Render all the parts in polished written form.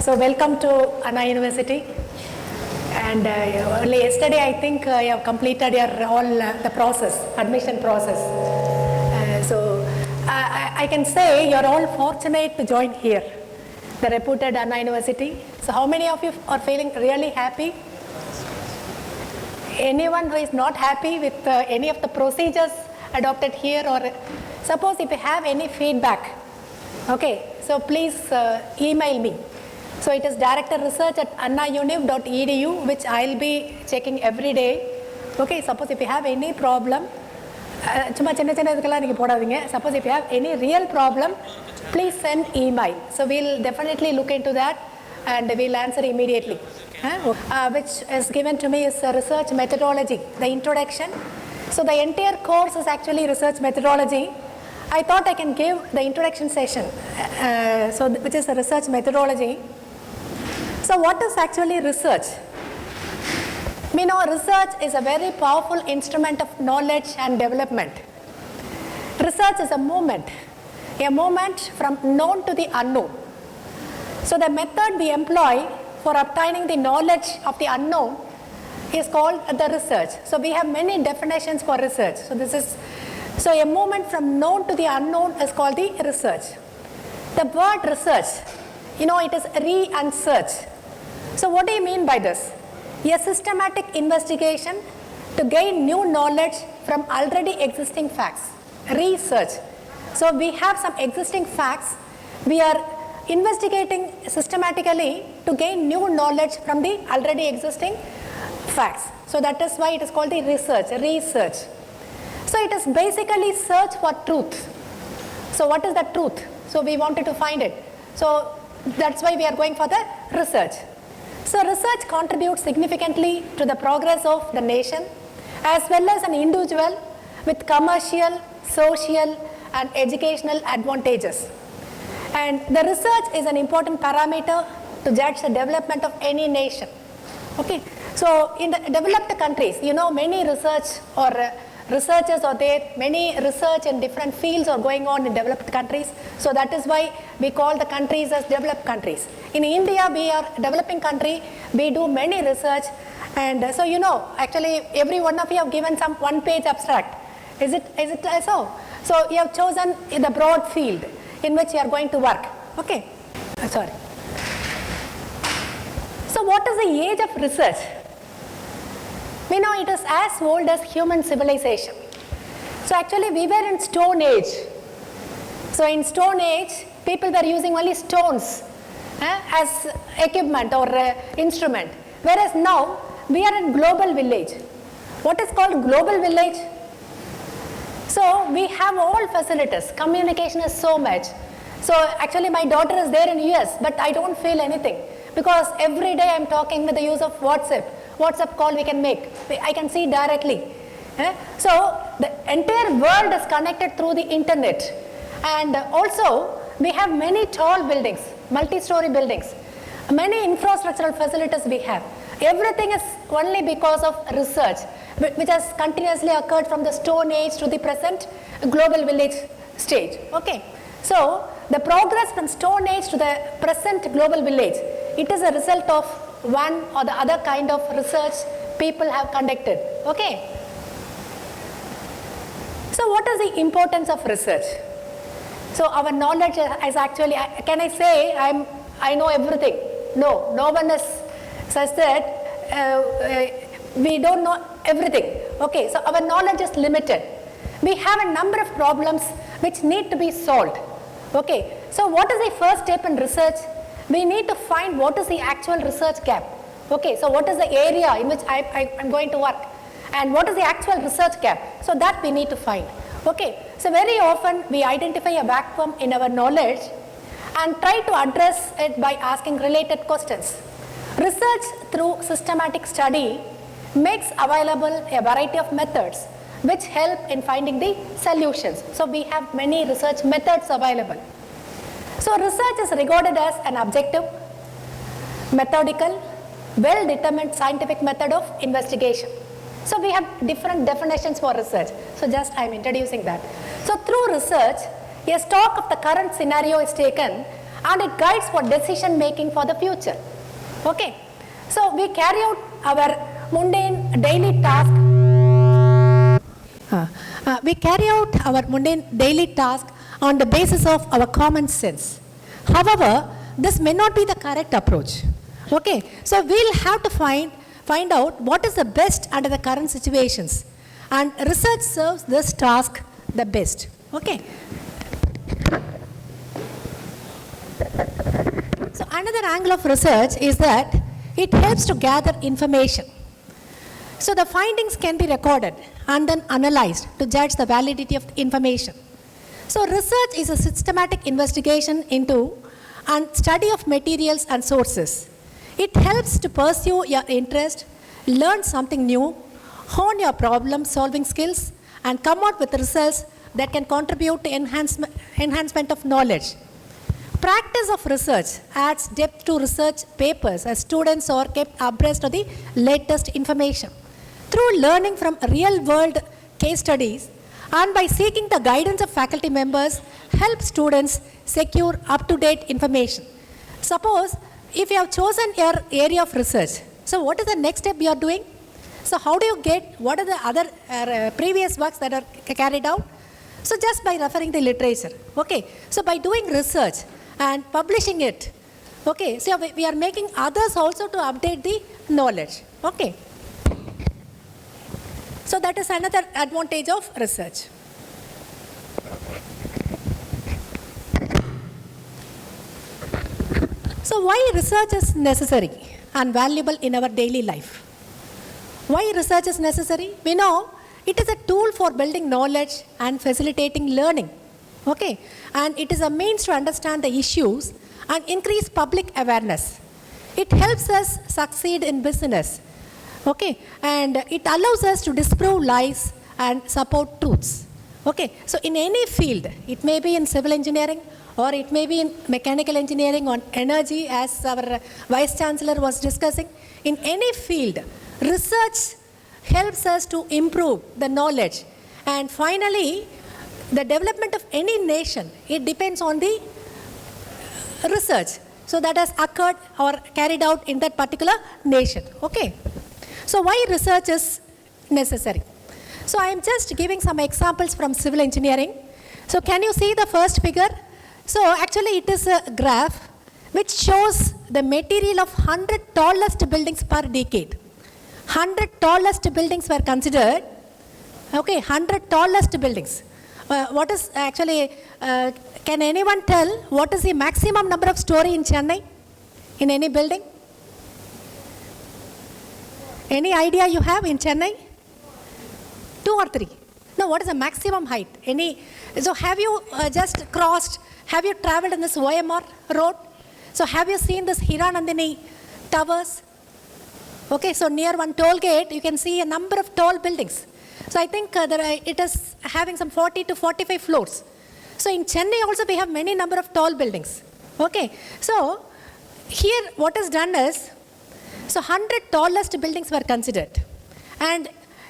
So welcome to Anna University. And only yesterday I think you have completed your the process, admission process. So I can say you're all fortunate to join here, the reputed Anna University. So how many of you are feeling really happy? Anyone who is not happy with any of the procedures adopted here, or suppose if you have any feedback, okay, so please email me. So it is directorresearch@annauniv.edu, which I'll be checking every day. Okay, suppose if you have any problem, suppose if you have any real problem, please send email. So we'll definitely look into that and we'll answer immediately. Which is given to me is research methodology, the introduction. So the entire course is actually research methodology. I thought I can give the introduction session, which is the research methodology. So what is actually research? We know research is a very powerful instrument of knowledge and development. Research is a movement from known to the unknown. So the method we employ for obtaining the knowledge of the unknown is called the research. So we have many definitions for research. So a movement from known to the unknown is called the research. The word research, it is re and search. So what do you mean by this? A systematic investigation to gain new knowledge from already existing facts. Research. So we have some existing facts. We are investigating systematically to gain new knowledge from the already existing facts. So that is why it is called the research. So it is basically search for truth. So what is the truth? So we wanted to find it. So that's why we are going for the research. So research contributes significantly to the progress of the nation as well as an individual with commercial, social and educational advantages. And the research is an important parameter to judge the development of any nation. Okay. So in the developed countries, many researchers are there, many research in different fields are going on in developed countries. So that is why we call the countries as developed countries. In India, we are a developing country, we do many research. And so actually every one of you have given some one-page abstract. Is it so? So you have chosen the broad field in which you are going to work. Okay. Sorry. So what is the age of research? We know it is as old as human civilization. So actually we were in Stone Age. So in Stone Age, people were using only stones as equipment or instrument. Whereas now, we are in global village. What is called global village? So we have all facilities. Communication is so much. So actually my daughter is there in US, but I don't feel anything. Because every day I'm talking with the use of WhatsApp call we can make. I can see directly. So the entire world is connected through the internet. And also we have many tall buildings, multi-story buildings, many infrastructural facilities we have. Everything is only because of research, which has continuously occurred from the Stone Age to the present global village stage. Okay. So the progress from Stone Age to the present global village, it is a result of one or the other kind of research people have conducted. Okay. So what is the importance of research? So our knowledge is actually, can I say I know everything? No, no one is such that we don't know everything. Okay, so our knowledge is limited. We have a number of problems which need to be solved. Okay, so what is the first step in research? We need to find what is the actual research gap. Okay, so what is the area in which I'm going to work, and what is the actual research gap? So that we need to find. Okay, so very often we identify a vacuum in our knowledge and try to address it by asking related questions. Research through systematic study makes available a variety of methods which help in finding the solutions. So we have many research methods available. So research is regarded as an objective, methodical, well-determined scientific method of investigation. So we have different definitions for research. So just I am introducing that. So through research, a stock of the current scenario is taken and it guides for decision making for the future. Okay, so we carry out our mundane daily task. We carry out our mundane daily task on the basis of our common sense. However, this may not be the correct approach. Okay, so we'll have to find out what is the best under the current situations, and research serves this task the best. Okay. So another angle of research is that it helps to gather information. So the findings can be recorded and then analyzed to judge the validity of the information. So research is a systematic investigation into and study of materials and sources. It helps to pursue your interest, learn something new, hone your problem-solving skills, and come out with results that can contribute to enhancement of knowledge. Practice of research adds depth to research papers as students are kept abreast of the latest information. Through learning from real-world case studies and by seeking the guidance of faculty members, help students secure up-to-date information. Suppose if you have chosen your area of research, so what is the next step you are doing? So how do you get, what are the other previous works that are carried out? So just by referring the literature. Okay, so by doing research and publishing it, okay, so we are making others also to update the knowledge. Okay. So that is another advantage of research. So why research is necessary and valuable in our daily life? Why research is necessary? We know it is a tool for building knowledge and facilitating learning. Okay, and it is a means to understand the issues and increase public awareness. It helps us succeed in business. Okay, and it allows us to disprove lies and support truths. Okay, so in any field, it may be in civil engineering or it may be in mechanical engineering or energy, as our Vice Chancellor was discussing. In any field, research helps us to improve the knowledge. And finally, the development of any nation, it depends on the research. So that has occurred or carried out in that particular nation. Okay. So why research is necessary? So I am just giving some examples from civil engineering. So can you see the first figure? So actually it is a graph which shows the material of 100 tallest buildings per decade. 100 tallest buildings were considered. Okay, 100 tallest buildings. What is actually, can anyone tell what is the maximum number of story in Chennai? In any building? Any idea you have in Chennai? 2 or 3? No, what is the maximum height? So have you just crossed, have you traveled in this OMR road? So have you seen this Hiranandini towers? Okay, so near one toll gate, you can see a number of tall buildings. So I think it is having some 40 to 45 floors. So in Chennai also we have many number of tall buildings. Okay, so here what is done is, so 100 tallest buildings were considered. And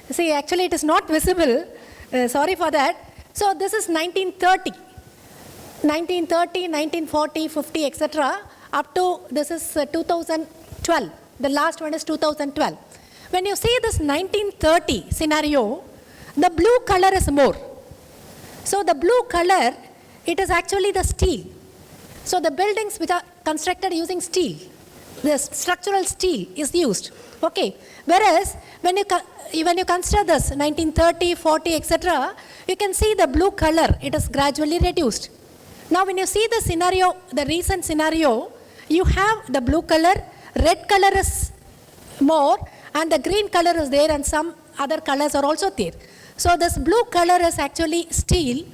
see, actually it is not visible, sorry for that. So this is 1930, 1940, 50, etc. Up to this is 2012. The last one is 2012. When you see this 1930 scenario, the blue color is more. So the blue color, it is actually the steel. So the buildings which are constructed using steel, the structural steel is used. Okay. Whereas when you consider this 1930, 40, etc., you can see the blue color, it is gradually reduced. Now when you see the scenario, the recent scenario, you have the blue color, red color is more, and the green color is there, and some other colors are also there. So this blue color is actually steel,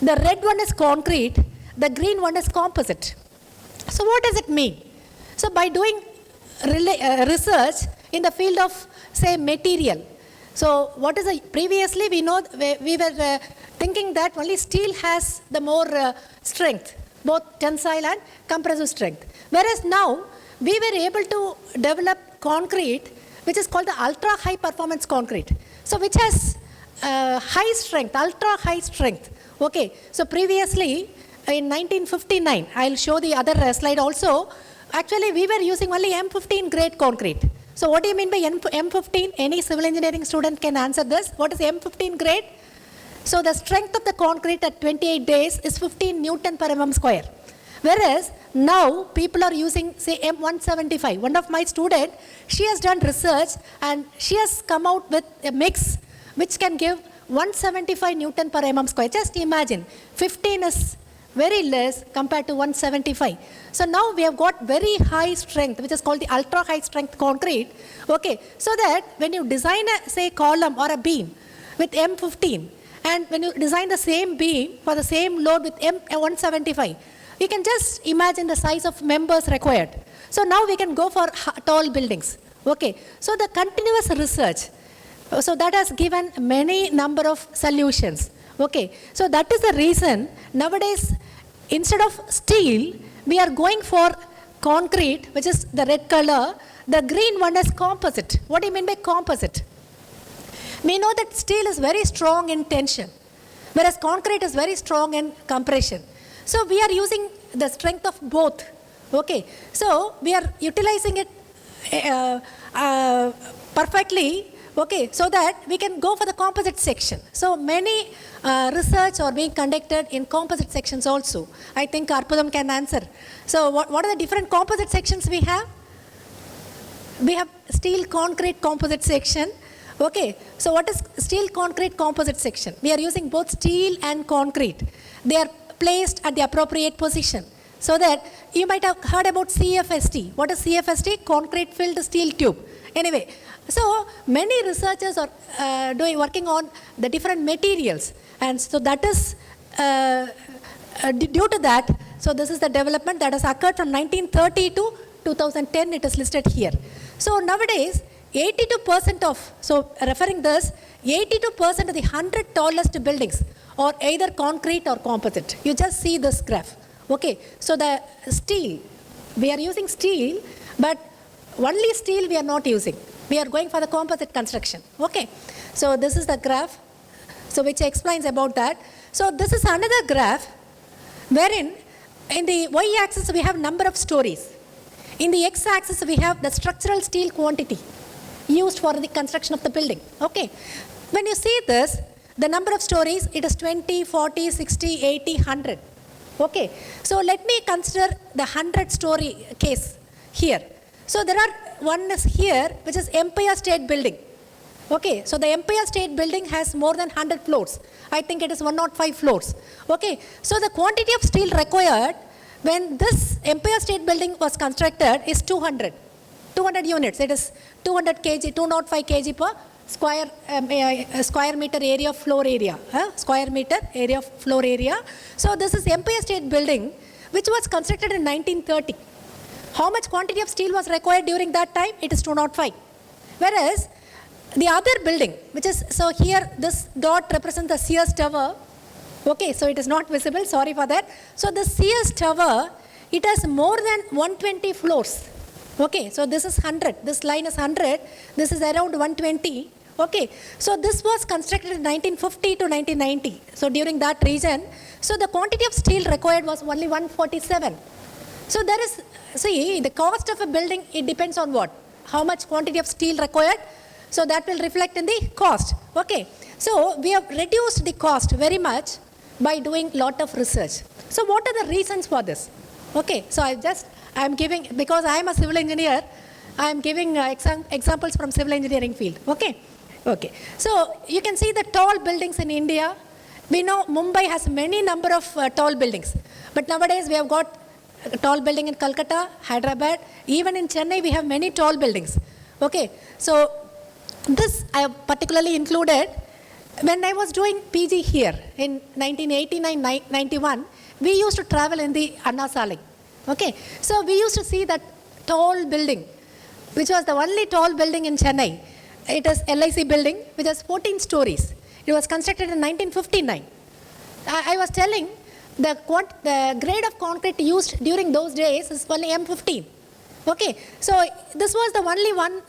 the red one is concrete, the green one is composite. So what does it mean? So by doing research in the field of, say, material. So what is previously we know, we were thinking that only steel has the more strength, both tensile and compressive strength. Whereas now we were able to develop concrete, which is called the ultra high performance concrete. So which has high strength, ultra high strength. Okay. So previously in 1959, I'll show the other slide also. Actually, we were using only M15 grade concrete. So what do you mean by M15? Any civil engineering student can answer this. What is M15 grade? So the strength of the concrete at 28 days is 15 Newton per mm square. Whereas now people are using, say, M175. One of my students, she has done research and she has come out with a mix which can give 175 Newton per mm square. Just imagine, 15 is very less compared to 175. So now we have got very high strength, which is called the ultra high strength concrete. Okay, so that when you design a, say, column or a beam with M15, and when you design the same beam for the same load with M175, you can just imagine the size of members required. So now we can go for tall buildings. Okay, so the continuous research, so that has given many number of solutions. Okay, so that is the reason nowadays instead of steel, we are going for concrete, which is the red color. The green one is composite. What do you mean by composite? We know that steel is very strong in tension, whereas concrete is very strong in compression. So we are using the strength of both. Okay, so we are utilizing it perfectly. Okay, so that we can go for the composite section. So many research are being conducted in composite sections also. I think Arpudam can answer. So what are the different composite sections we have? We have steel concrete composite section. Okay, so what is steel concrete composite section? We are using both steel and concrete. They are placed at the appropriate position. So that you might have heard about CFST. What is CFST? Concrete filled steel tube. Anyway, so many researchers are working on the different materials, and so that is due to that. So this is the development that has occurred from 1930 to 2010. It is listed here. So nowadays, 82% of, so referring this, 82% of the 100 tallest buildings are either concrete or composite. You just see this graph. Okay, so the steel, we are using steel, but only steel we are not using. We are going for the composite construction. Okay, so this is the graph, so which explains about that. So this is another graph wherein in the y-axis we have number of stories. In the x-axis we have the structural steel quantity used for the construction of the building. Okay, when you see this, the number of stories, it is 20, 40, 60, 80, 100. Okay, so let me consider the 100-story case here. So there are, one is here, which is Empire State Building. Okay, so the Empire State Building has more than 100 floors. I think it is 105 floors. Okay, so the quantity of steel required when this Empire State Building was constructed is 200 units. It is 200 kg, 205 kg per square meter area of floor area. Square meter area of floor area. So this is Empire State Building, which was constructed in 1930. How much quantity of steel was required during that time? It is 205. Whereas the other building, which is, so here this dot represents the Sears Tower. Okay, so it is not visible, sorry for that. So the Sears Tower, it has more than 120 floors. Okay, so this is 100, this line is 100, this is around 120. Okay, so this was constructed in 1950 to 1990. So during that region, so the quantity of steel required was only 147. So there is, see, the cost of a building, it depends on what? How much quantity of steel required? So that will reflect in the cost. Okay, so we have reduced the cost very much by doing lot of research. So what are the reasons for this? Okay, so I'm giving, because I am a civil engineer, I am giving examples from civil engineering field. Okay, okay. So you can see the tall buildings in India. We know Mumbai has many number of tall buildings, but nowadays we have got a tall building in Calcutta, Hyderabad, even in Chennai we have many tall buildings. Okay, so this I have particularly included. When I was doing PG here in 1989-91, we used to travel in the Anna Salai. Okay, so we used to see that tall building, which was the only tall building in Chennai. It is LIC building, which has 14 stories. It was constructed in 1959. I was telling the grade of concrete used during those days is only M15. Okay, so this was the only one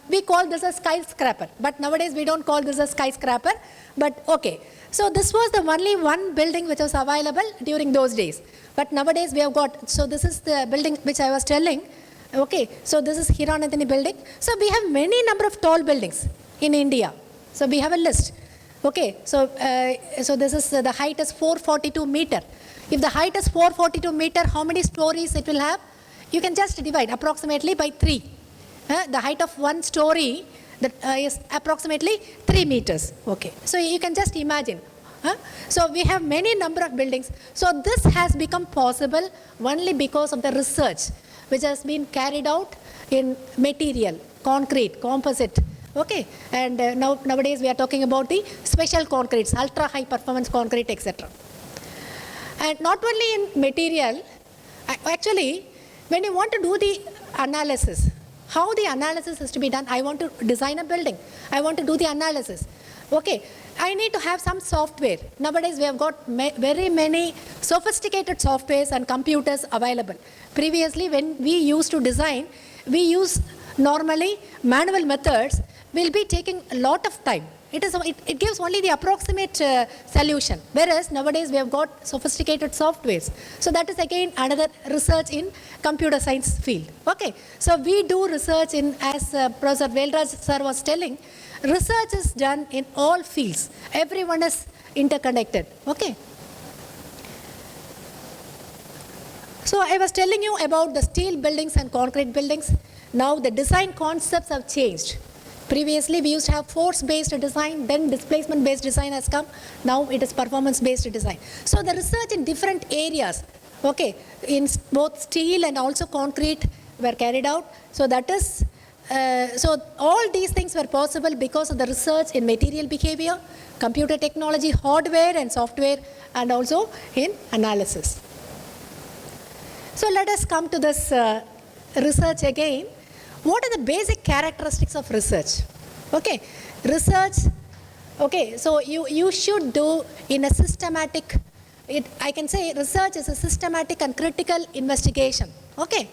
we call this a skyscraper, but nowadays we don't call this a skyscraper, but okay. So this was the only one building which was available during those days. But nowadays we have got, so this is the building which I was telling, okay. So this is Hiranandani building. So we have many number of tall buildings in India. So we have a list, okay. So, so this is, the height is 442 meter. If the height is 442 meter, how many stories it will have? You can just divide approximately by 3. The height of one story that is approximately 3 meters. Okay, so you can just imagine. So we have many number of buildings. So this has become possible only because of the research which has been carried out in material, concrete, composite. Okay, and nowadays we are talking about the special concretes, ultra high performance concrete, etc. And not only in material, actually when you want to do the analysis, how the analysis is to be done, I want to design a building, I want to do the analysis. Okay, I need to have some software. Nowadays we have got very many sophisticated softwares and computers available. Previously when we used to design, we use normally manual methods will be taking a lot of time. It gives only the approximate solution, whereas nowadays we have got sophisticated softwares. So that is again another research in computer science field. Okay, so we do research in, as Professor Velraj sir was telling, research is done in all fields. Everyone is interconnected. Okay. So I was telling you about the steel buildings and concrete buildings. Now the design concepts have changed. Previously we used to have force-based design, then displacement-based design has come. Now it is performance-based design. So the research in different areas, okay, in both steel and also concrete were carried out. So that is, so all these things were possible because of the research in material behavior, computer technology, hardware and software, and also in analysis. So let us come to this research again. What are the basic characteristics of research? Okay, research, okay, so you should do in a systematic, I can say research is a systematic and critical investigation. Okay,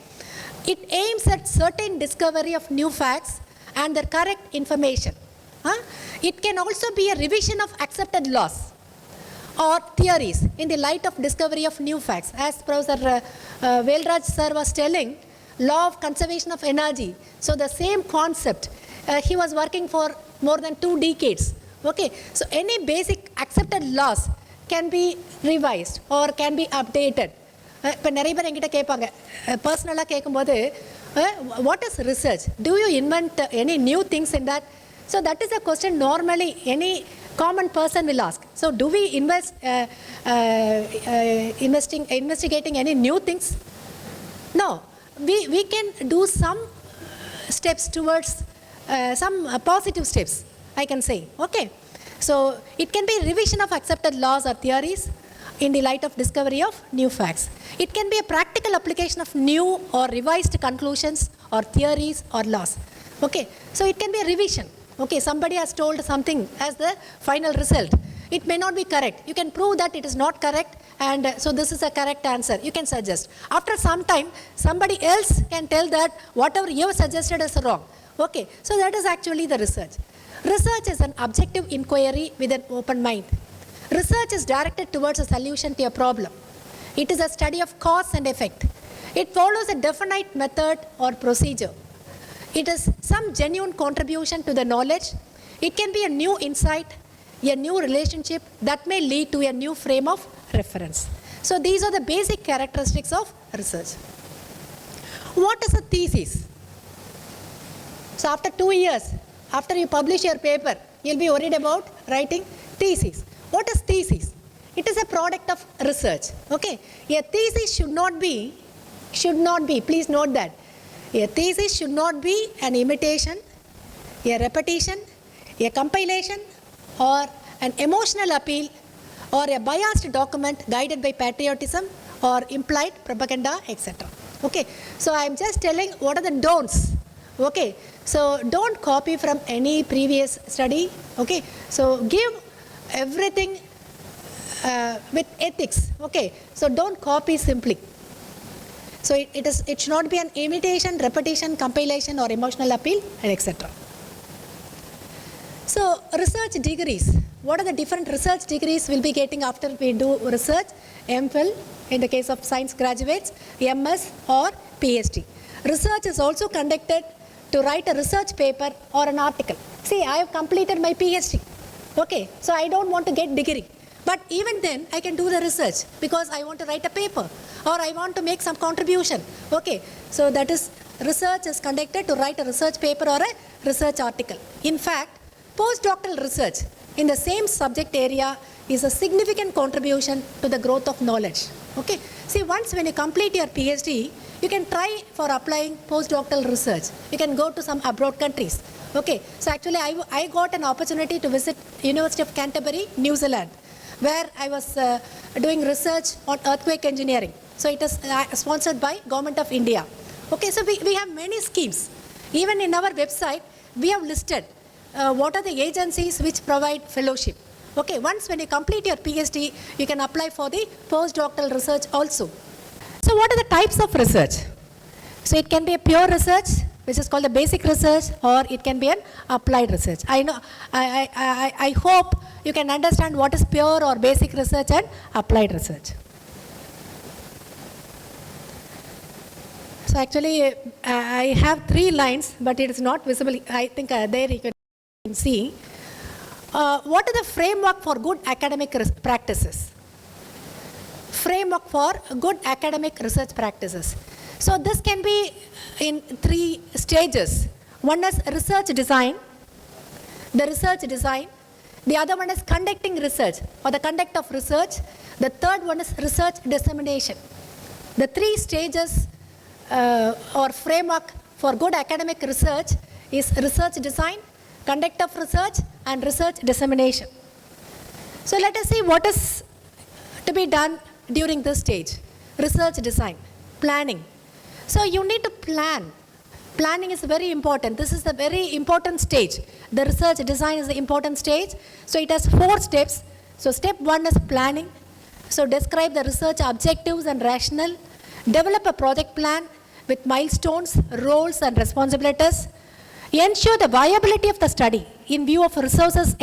it aims at certain discovery of new facts and the correct information. It can also be a revision of accepted laws or theories in the light of discovery of new facts. As Professor Velraj sir was telling, law of conservation of energy. So the same concept, he was working for more than 2 decades. Okay, so any basic accepted laws can be revised or can be updated. Personally, what is research? Do you invent any new things in that? So that is a question normally any common person will ask. So do we investigating any new things? No. We can do some steps towards some positive steps, I can say. Okay, so it can be revision of accepted laws or theories in the light of discovery of new facts. It can be a practical application of new or revised conclusions or theories or laws. Okay, so it can be a revision. Okay, somebody has told something as the final result. It may not be correct. You can prove that it is not correct, and so this is a correct answer. You can suggest. After some time, somebody else can tell that whatever you have suggested is wrong. Okay, so that is actually the research. Research is an objective inquiry with an open mind. Research is directed towards a solution to a problem. It is a study of cause and effect. It follows a definite method or procedure. It is some genuine contribution to the knowledge. It can be a new insight, a new relationship that may lead to a new frame of reference. So these are the basic characteristics of research. What is a thesis? So after 2 years, after you publish your paper, you'll be worried about writing thesis. What is thesis? It is a product of research. Okay, a thesis should not be, please note that. A thesis should not be an imitation, a repetition, a compilation, or an emotional appeal, or a biased document guided by patriotism or implied propaganda, etc. Okay, so I am just telling what are the don'ts. Okay, so don't copy from any previous study. Okay, so give everything with ethics. Okay, so don't copy simply. So it should not be an imitation, repetition, compilation or emotional appeal, and etc. So research degrees. What are the different research degrees we'll be getting after we do research? MPhil in the case of science graduates, MS or PhD. Research is also conducted to write a research paper or an article. See, I have completed my PhD. Okay, so I don't want to get degree. But even then, I can do the research because I want to write a paper or I want to make some contribution. Okay, so that is research is conducted to write a research paper or a research article. In fact, postdoctoral research in the same subject area is a significant contribution to the growth of knowledge. Okay, see, once when you complete your PhD, you can try for applying postdoctoral research. You can go to some abroad countries. Okay, so actually I got an opportunity to visit University of Canterbury, New Zealand, where I was doing research on earthquake engineering. So it is sponsored by Government of India. Okay, so we have many schemes. Even in our website, we have listed what are the agencies which provide fellowship. Okay, once when you complete your PhD, you can apply for the postdoctoral research also. So what are the types of research? So it can be a pure research, which is called the basic research, or it can be an applied research. I hope you can understand what is pure or basic research and applied research. So actually, I have 3 lines, but it is not visible. I think there you can see. What is the framework for good academic practices? Framework for good academic research practices. So this can be in 3 stages. One is research design, the research design. The other one is conducting research or the conduct of research. The third one is research dissemination. The 3 stages or framework for good academic research is research design, conduct of research, and research dissemination. So let us see what is to be done during this stage. Research design, planning. So you need to plan. Planning is very important. This is the very important stage. The research design is the important stage. So it has 4 steps. So step 1 is planning. So describe the research objectives and rationale. Develop a project plan with milestones, roles and responsibilities. Ensure the viability of the study in view of resources,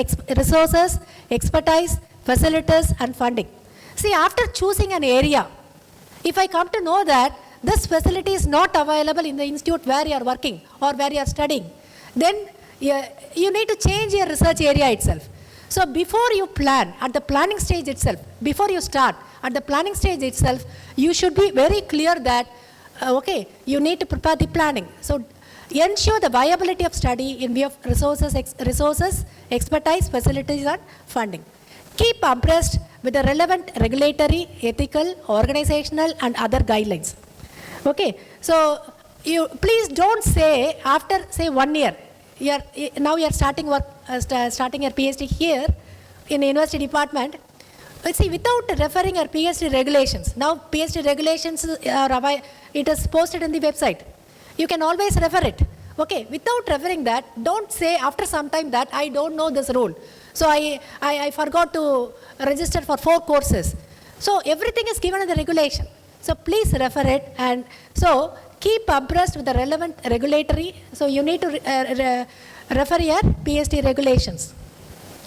expertise, facilities and funding. See, after choosing an area, if I come to know that this facility is not available in the institute where you are working or where you are studying, then you need to change your research area itself. So before you plan, at the planning stage itself, before you start, at the planning stage itself, you should be very clear that, okay, you need to prepare the planning. So ensure the viability of study in view of resources, expertise, facilities and funding. Keep abreast with the relevant regulatory, ethical, organizational and other guidelines. Okay, so you please don't say after say 1 year, now you are starting work, starting your PhD here in the university department. See, without referring your PhD regulations, now PhD regulations are it is posted in the website. You can always refer it. Okay, without referring that, don't say after some time that I don't know this rule. So I forgot to register for 4 courses. So everything is given in the regulation. So please refer it, and so keep abreast with the relevant regulatory. So you need to refer your PhD regulations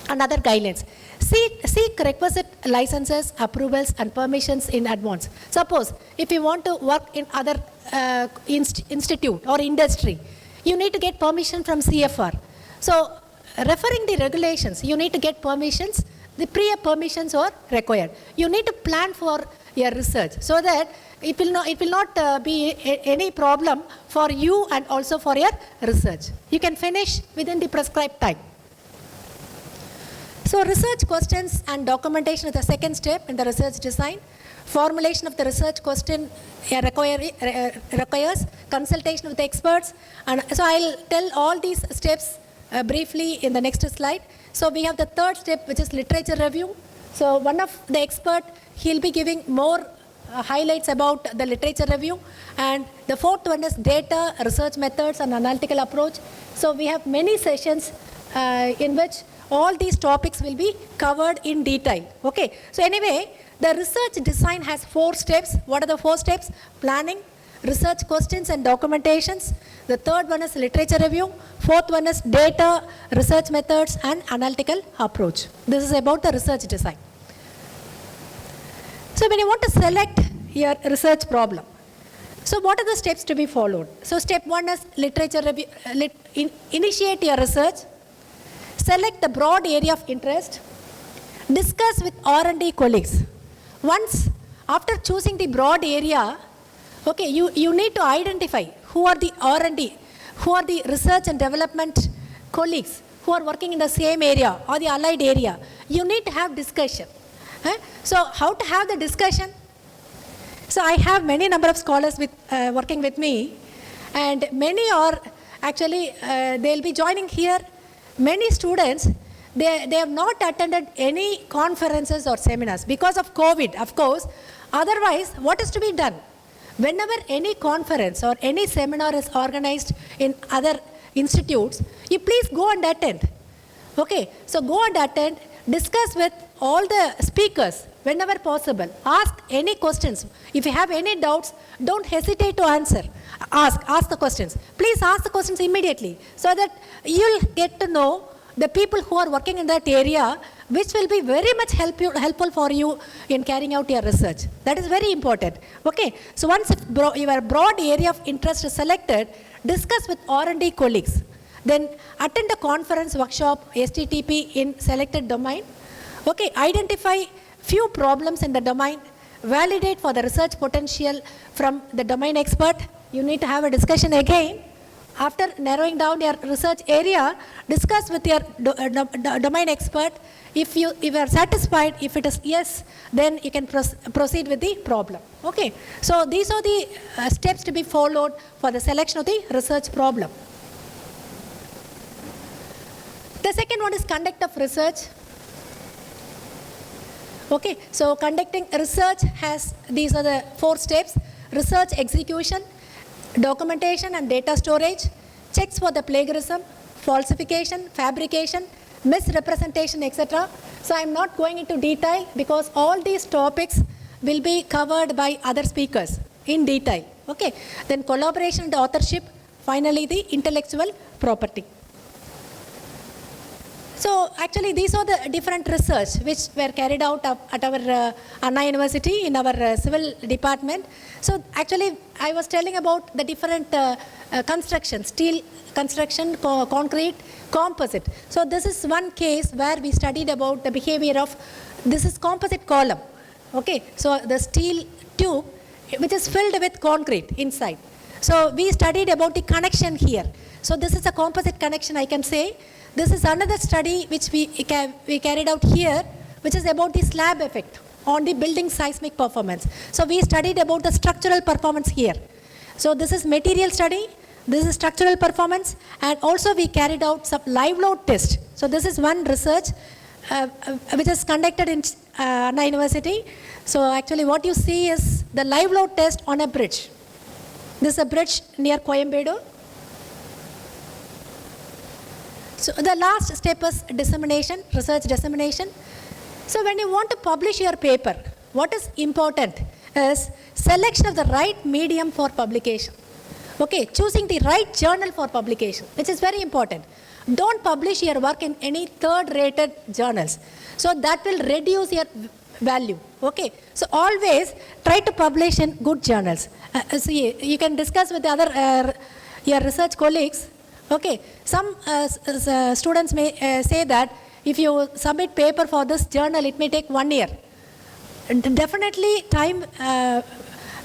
and other guidelines. Seek requisite licenses, approvals and permissions in advance. Suppose if you want to work in other institute or industry, you need to get permission from CFR. So referring the regulations, you need to get permissions. The prior permissions are required. You need to plan for your research so that it will not be any problem for you and also for your research. You can finish within the prescribed time. So research questions and documentation is the second step in the research design. Formulation of the research question requires consultation with the experts. And so I'll tell all these steps briefly in the next slide. So we have the third step, which is literature review. So one of the expert, he'll be giving more highlights about the literature review. And the fourth one is data, research methods and analytical approach. So we have many sessions in which all these topics will be covered in detail. Okay. So anyway, the research design has 4 steps. What are the 4 steps? Planning, research questions and documentations. The third one is literature review. Fourth one is data, research methods, and analytical approach. This is about the research design. So when you want to select your research problem, so what are the steps to be followed? So step one is literature review. Initiate your research. Select the broad area of interest. Discuss with R&D colleagues. Once after choosing the broad area, okay, you need to identify who are the R&D, who are the research and development colleagues who are working in the same area or the allied area. You need to have discussion. So how to have the discussion? So I have many number of scholars working with me, and many are actually, they'll be joining here. Many students, they have not attended any conferences or seminars because of COVID, of course. Otherwise, what is to be done? Whenever any conference or any seminar is organized in other institutes, you please go and attend. Okay, so go and attend, discuss with all the speakers whenever possible. Ask any questions. If you have any doubts, don't hesitate to answer. Ask the questions. Please ask the questions immediately so that you'll get to know the people who are working in that area, which will be very much helpful for you in carrying out your research. That is very important. Okay, so once your broad area of interest is selected, discuss with R&D colleagues. Then attend a conference, workshop, STTP in selected domain. Okay, identify few problems in the domain, validate for the research potential from the domain expert. You need to have a discussion again. After narrowing down your research area, discuss with your domain expert. If you are satisfied, if it is yes, then you can proceed with the problem. Okay, so these are the steps to be followed for the selection of the research problem. The second one is conduct of research. Okay, so conducting research has, these are the 4 steps: research execution, documentation and data storage, checks for the plagiarism, falsification, fabrication, misrepresentation, etc. So I am not going into detail because all these topics will be covered by other speakers in detail. Okay, then collaboration and authorship, finally the intellectual property. So actually these are the different research which were carried out at our Anna University in our civil department. So actually I was telling about the different construction, steel construction, concrete, composite. So this is one case where we studied about the behavior of, this is composite column. Okay, so the steel tube which is filled with concrete inside. So we studied about the connection here. So this is a composite connection, I can say. This is another study which we carried out here, which is about the slab effect on the building seismic performance. So we studied about the structural performance here. So this is material study, this is structural performance, and also we carried out some live load test. So this is one research which is conducted in Anna University. So actually what you see is the live load test on a bridge. This is a bridge near Coimbatore. So the last step is dissemination, research dissemination. So when you want to publish your paper, what is important is selection of the right medium for publication. Okay, choosing the right journal for publication, which is very important. Don't publish your work in any third-rated journals. So that will reduce your value. Okay, so always try to publish in good journals. See, you can discuss with the other your research colleagues. Okay, some students may say that if you submit paper for this journal, it may take 1 year. Definitely time,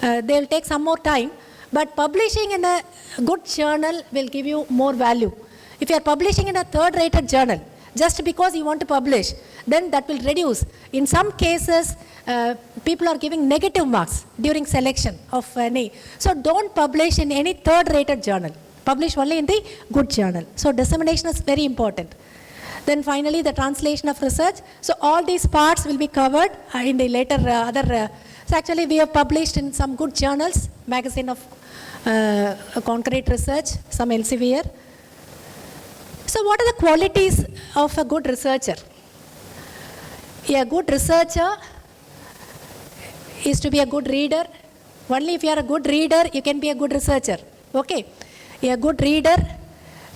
they will take some more time, but publishing in a good journal will give you more value. If you are publishing in a third-rated journal, just because you want to publish, then that will reduce. In some cases, people are giving negative marks during selection of any. So don't publish in any third-rated journal. Publish only in the good journal. So dissemination is very important. Then finally the translation of research. So all these parts will be covered in the later so actually we have published in some good journals, magazine of concrete research, some Elsevier. So what are the qualities of a good researcher? A good researcher is to be a good reader, Only if you are a good reader, you can be a good researcher. Okay. A good reader,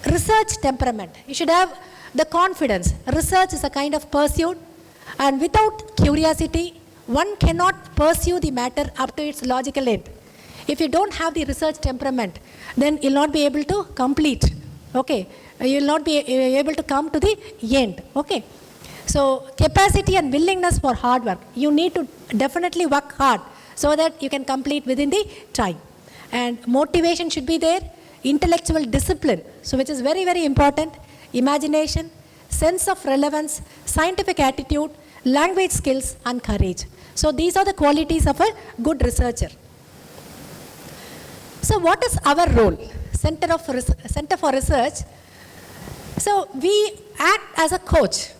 research temperament. You should have the confidence. Research is a kind of pursuit, and without curiosity, one cannot pursue the matter up to its logical end. If you don't have the research temperament, then you'll not be able to complete. Okay. You will not be able to come to the end. Okay. So capacity and willingness for hard work. You need to definitely work hard so that you can complete within the time. And motivation should be there. Intellectual discipline, so which is very, very important. Imagination, sense of relevance, scientific attitude, language skills, and courage. So these are the qualities of a good researcher. So what is our role? Center for Research. So we act as a coach.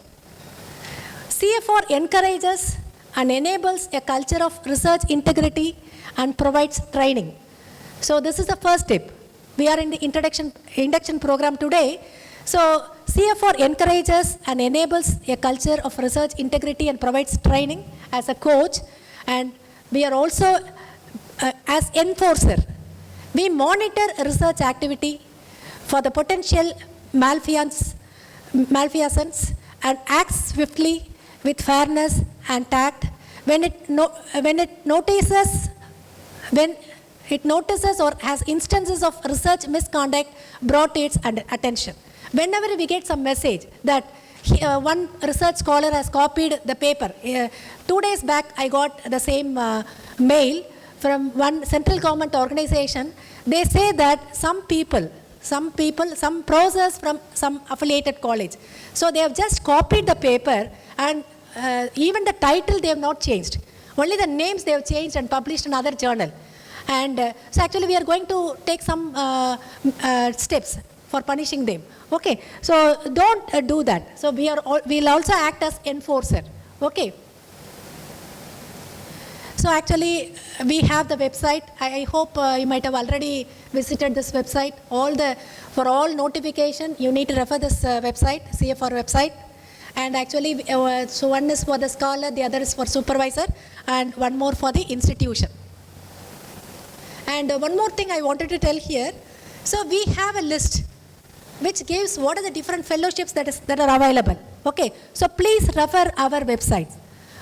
CFR encourages and enables a culture of research integrity and provides training. So this is the first step. We are in the induction program today. So CFR encourages and enables a culture of research integrity and provides training as a coach. And we are also as enforcer. We monitor research activity for the potential malfeasance and act swiftly with fairness and tact when it notices or has instances of research misconduct brought to its attention. Whenever we get some message that one research scholar has copied the paper. 2 days back, I got the same mail from one central government organization. They say that some professors from some affiliated college. So they have just copied the paper, and even the title they have not changed. Only the names they have changed and published in another journal. And so actually we are going to take some steps for punishing them. Okay, so don't do that. So we'll also act as enforcer. Okay. So actually we have the website. I hope you might have already visited this website. For all notification, you need to refer this website, CFR website. And actually, so one is for the scholar, the other is for supervisor, and one more for the institution. And one more thing I wanted to tell here. So we have a list which gives what are the different fellowships that are available. Okay, so please refer our website.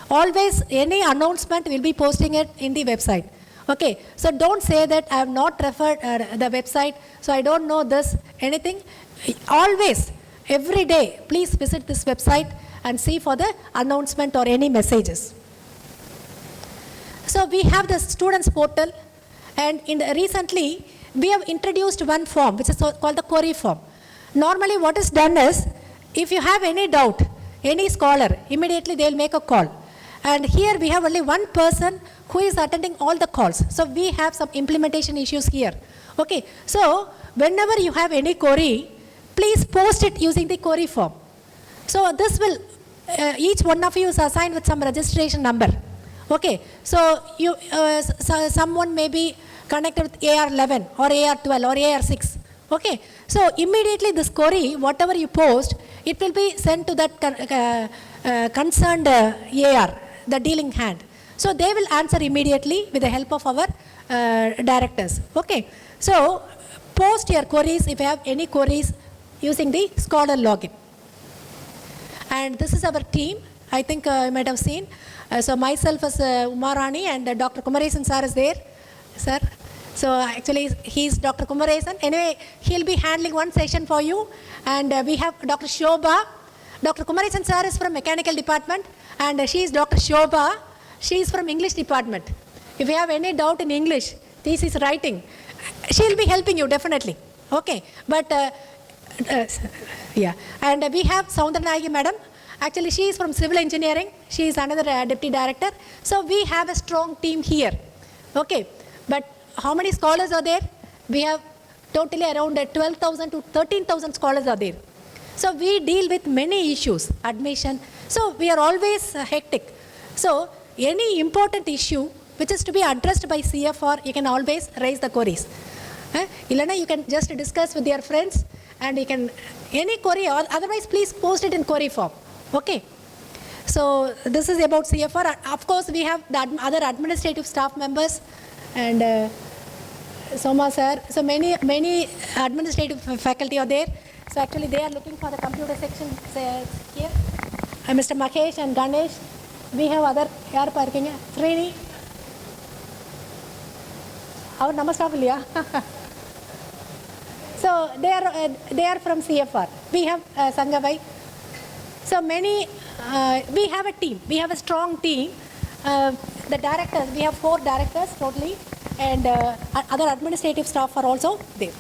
Always any announcement we'll be posting it in the website. Okay, so don't say that I have not referred the website, so I don't know this, anything. Always, every day, please visit this website and see for the announcement or any messages. So we have the students portal, and recently we have introduced one form which is called the query form. Normally what is done is, if you have any doubt, any scholar, immediately they will make a call. And here we have only one person who is attending all the calls. So we have some implementation issues here. Okay, so whenever you have any query, please post it using the query form. So this will, each one of you is assigned with some registration number. Okay, so you, someone may be connected with AR11 or AR12 or AR6. Okay, so immediately this query, whatever you post, it will be sent to that concerned AR, the dealing hand. So they will answer immediately with the help of our directors. Okay, so post your queries if you have any queries using the Scholar login. And this is our team. I think you might have seen. So myself as Umarani, and Dr. Kumaresan sir is there. Sir. So actually he's Dr. Kumaresan. Anyway, he'll be handling one session for you. And we have Dr. Shobha. Dr. Kumaresan sir is from Mechanical Department, and she is Dr. Shobha. She is from English Department. If you have any doubt in English, thesis writing, she'll be helping you definitely. Okay, but yeah. And we have Soundarnayagi madam. Actually, she is from Civil Engineering. She is another Deputy Director. So we have a strong team here. Okay, but how many scholars are there? We have totally around 12,000 to 13,000 scholars are there. So we deal with many issues, admission. So we are always hectic. So any important issue which is to be addressed by CFR, you can always raise the queries. Ilana, you can just discuss with your friends, and you can, any query, or otherwise please post it in query form. Okay. So this is about CFR. Of course, we have the other administrative staff members, and Soma sir. So many administrative faculty are there. So actually they are looking for the computer section here. Mr. Mahesh and Ganesh. We have other yaar parking Srini. Our namaskar Vilya. So they are from CFR. We have Sangabai. So many, we have a team. We have a strong team. The directors, we have 4 directors totally, and other administrative staff are also there.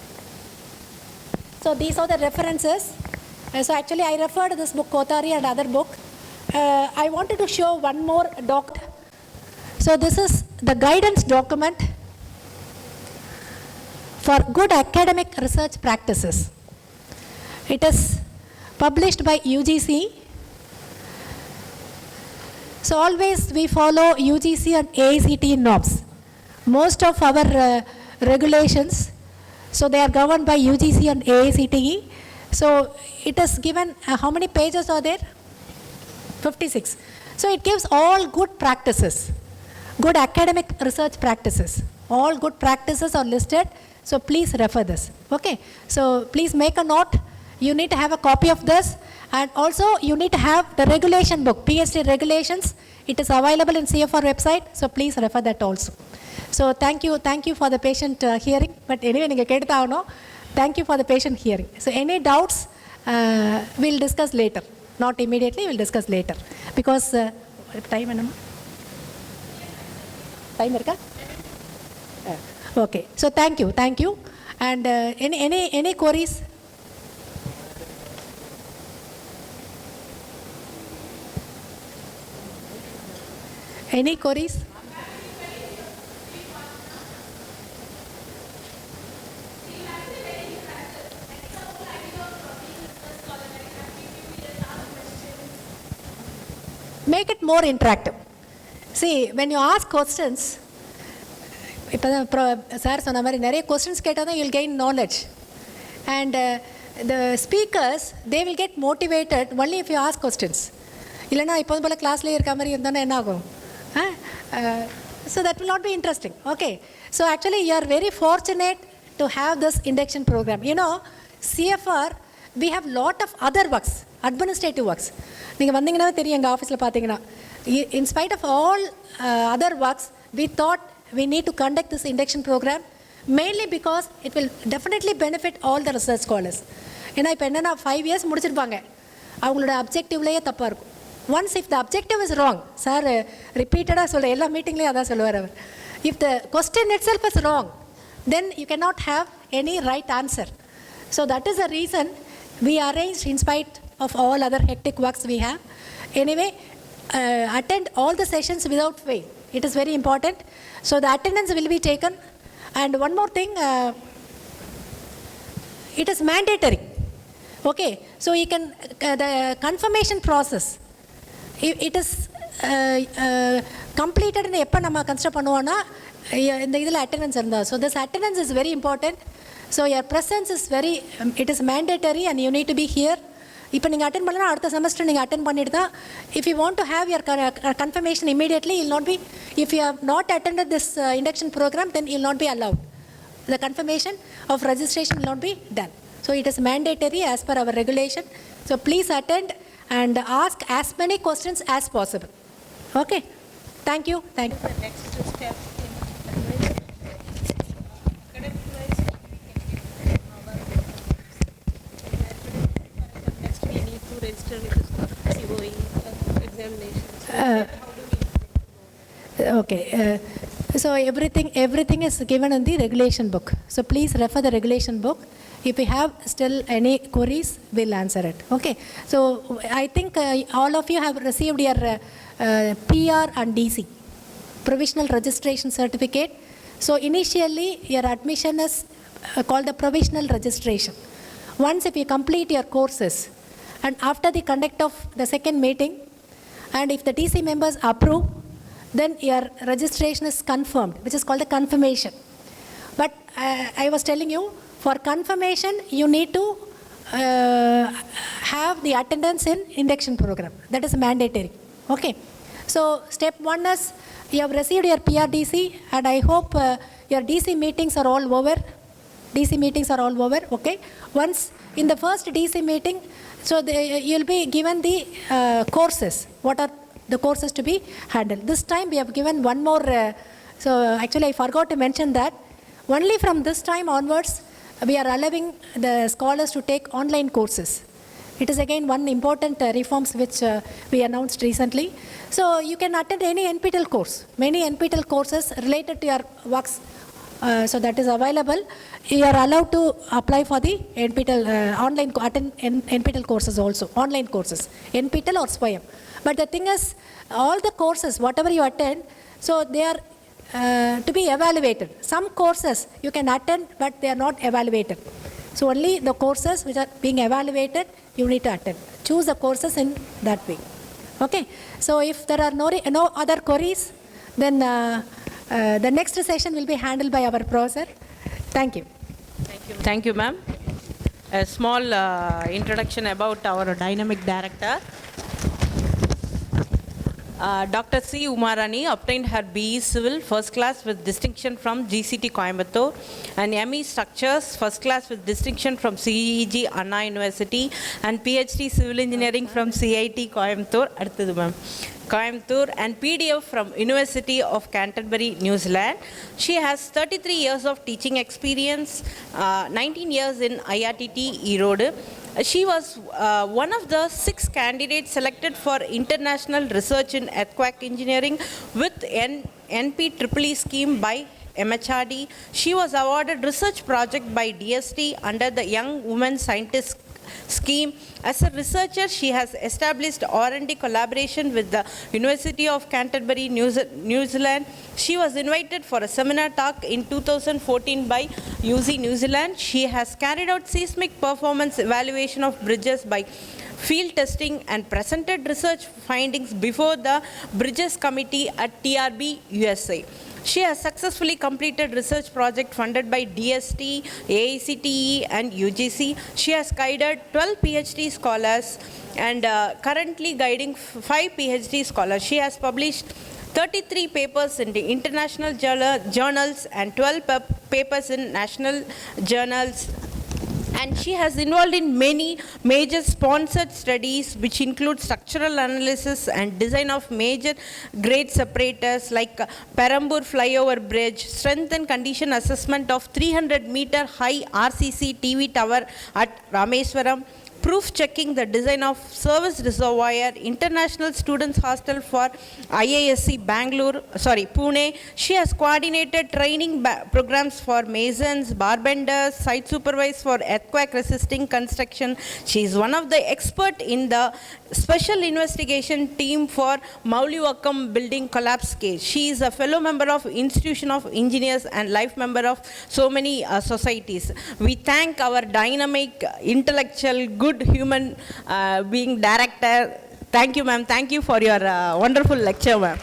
So these are the references. So actually I referred to this book, Kotari, and other book. I wanted to show one more doc. So this is the guidance document for good academic research practices. It is published by UGC. So always we follow UGC and AICTE norms. Most of our regulations, so they are governed by UGC and AICTE. So it is given, how many pages are there? 56. So it gives all good practices, good academic research practices. All good practices are listed. So please refer this. Okay. So please make a note. You need to have a copy of this, and also you need to have the regulation book, PhD regulations. It is available in CFR website. So please refer that also. So thank you for the patient hearing. But anyway, thank you for the patient hearing. So any doubts, we'll discuss later. Not immediately, we'll discuss later. Because time enna? Time irka? Okay. So thank you. And any queries? Any queries? Make it more interactive. See, when you ask questions, sir சொன்ன மாதிரி நிறைய questions கேட்டால் தான் you'll gain knowledge. And the speakers, they will get motivated only if you ask questions. இல்லைனா இப்போ போல கிளாஸ்லேயே இருக்க மாதிரி இருந்தால் என்ன ஆகும்? So that will not be interesting. Okay. So actually you are very fortunate to have this induction program. You know, CFR, we have lot of other works, administrative works. நீங்கள் வந்தீங்கன்னா தெரியும் எங்கள் ஆஃபீஸில் பார்த்தீங்கன்னா, in spite of all other works, we thought we need to conduct this induction program mainly because it will definitely benefit all the research scholars. ஏன்னா இப்போ என்னென்னா 5 years முடிச்சிருப்பாங்க, அவங்களோட அப்ஜெக்டிவ்லேயே தப்பாக இருக்கும். Once if the objective is wrong, sir repeatedly சொல்ல எல்லா மீட்டிங்லேயும் அதான் சொல்லுவார் அவர், if the question itself is wrong, then you cannot have any right answer. So that is the reason we arranged in spite of all other hectic works we have. Anyway, attend all the sessions without fail. It is very important. So the attendance will be taken. And one more thing, it is mandatory. Okay, so you can, the confirmation process, it is completed in எப்போ நம்ம consider பண்ணுவோன்னா இந்த இதில் attendance இருந்தால். So this attendance is very important. So your presence is very, it is mandatory and you need to be here. இப்போ நீங்கள் attend பண்ணலாம், அடுத்த செமஸ்டர் நீங்கள் அட்டென்ட் பண்ணிட்டு தான். If you want to have your confirmation immediately, it'll not be, if you have not attended this induction program, then it'll not be allowed. The confirmation of registration will not be done. So it is mandatory as per our regulation. So please attend and ask as many questions as possible. Okay. Thank you. Thank you. The next step next we need to register with the COE examinations. Okay. So everything is given in the regulation book. So please refer the regulation book. If you have still any queries, we'll answer it. Okay. So I think all of you have received your PR and DC, Provisional Registration Certificate. So initially your admission is called the Provisional Registration. Once if you complete your courses and after the conduct of the second meeting, and if the DC members approve, then your registration is confirmed, which is called the confirmation. But I was telling you, for confirmation, you need to have the attendance in induction program. That is mandatory. Okay. So step 1 is You have received your PRDC, and I hope your DC meetings are all over. DC meetings are all over, okay? Once in the first DC meeting, so you'll be given the courses. What are the courses to be handled? This time we have given one more, so actually I forgot to mention that. Only from this time onwards, we are allowing the scholars to take online courses. It is again one important reforms which we announced recently. So you can attend any NPTEL course, many NPTEL courses related to your works. So that is available. You are allowed to apply for the NPTEL online, attend NPTEL courses also, online courses, NPTEL or SWAYAM. But the thing is, all the courses, whatever you attend, so they are to be evaluated. Some courses you can attend, but they are not evaluated. So only the courses which are being evaluated, you need to attend. Choose the courses in that way. Okay. So if there are no other queries, then the next session will be handled by our professor. Thank you. Thank you, ma'am. A small introduction about our dynamic director. Dr. C. Umarani obtained her BE Civil first class with distinction from GCT Coimbatore and ME Structures first class with distinction from CEG Anna University and PhD Civil Engineering from CIT Coimbatore. Aduthathu ma'am. Coimbatore and PDF from University of Canterbury, New Zealand. She has 33 years of teaching experience, 19 years in IRTT Erode. She was one of the 6 candidates selected for international research in earthquake engineering with NPEE scheme by MHRD. She was awarded research project by DST under the Young Women Scientist scheme. As a researcher, she has established R&D collaboration with the University of Canterbury, New Zealand. She was invited for a seminar talk in 2014 by UZ New Zealand. She has carried out seismic performance evaluation of bridges by field testing and presented research findings before the Bridges Committee at TRB, USA. She has successfully completed research project funded by DST, AICTE and UGC. She has guided 12 PhD scholars and currently guiding 5 PhD scholars. She has published 33 papers in the international journals and 12 papers in national journals. And she has involved in many major sponsored studies which include structural analysis and design of major grade separators like Perambur Flyover Bridge, strength and condition assessment of 300-meter high RCC TV tower at Rameswaram, proof checking the design of service reservoir, international students hostel for IISc Pune. She has coordinated training programs for masons, barbenders, site supervised for earthquake resisting construction. She is one of the experts in the special investigation team for Maulivakkam building collapse case. She is a fellow member of Institution of Engineers and life member of so many societies. We thank our dynamic, intellectual, good human being director. Thank you, ma'am. Thank you for your wonderful lecture, ma'am.